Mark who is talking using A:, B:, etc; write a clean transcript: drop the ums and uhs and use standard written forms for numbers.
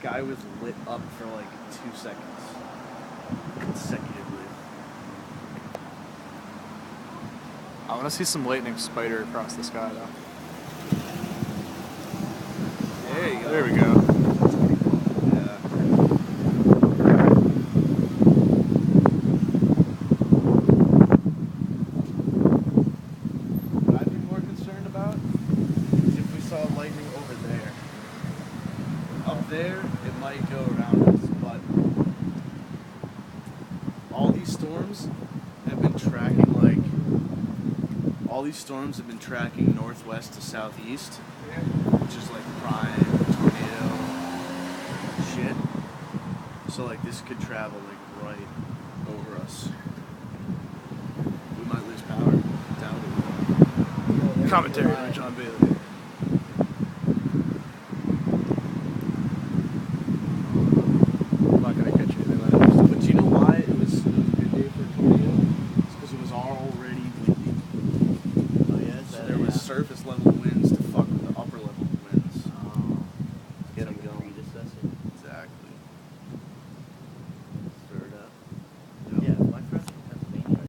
A: sky was lit up for like 2 seconds consecutively.
B: I want to see some lightning spider across the sky, though.
A: There you go.
B: There we go.
A: Yeah. What I'd be more concerned about is if we saw lightning over there. Up there, it might go around us, but all these storms have been tracking northwest to southeast, which is like prime tornado shit. So like this could travel like right over us. We might lose power. Doubt it.
B: Commentary by John Bailey. I'm not gonna catch anything like that.
A: But do you know why it was a good day for a tornado? It's because it was already windy.
C: Oh yeah,
A: So there was surface level wind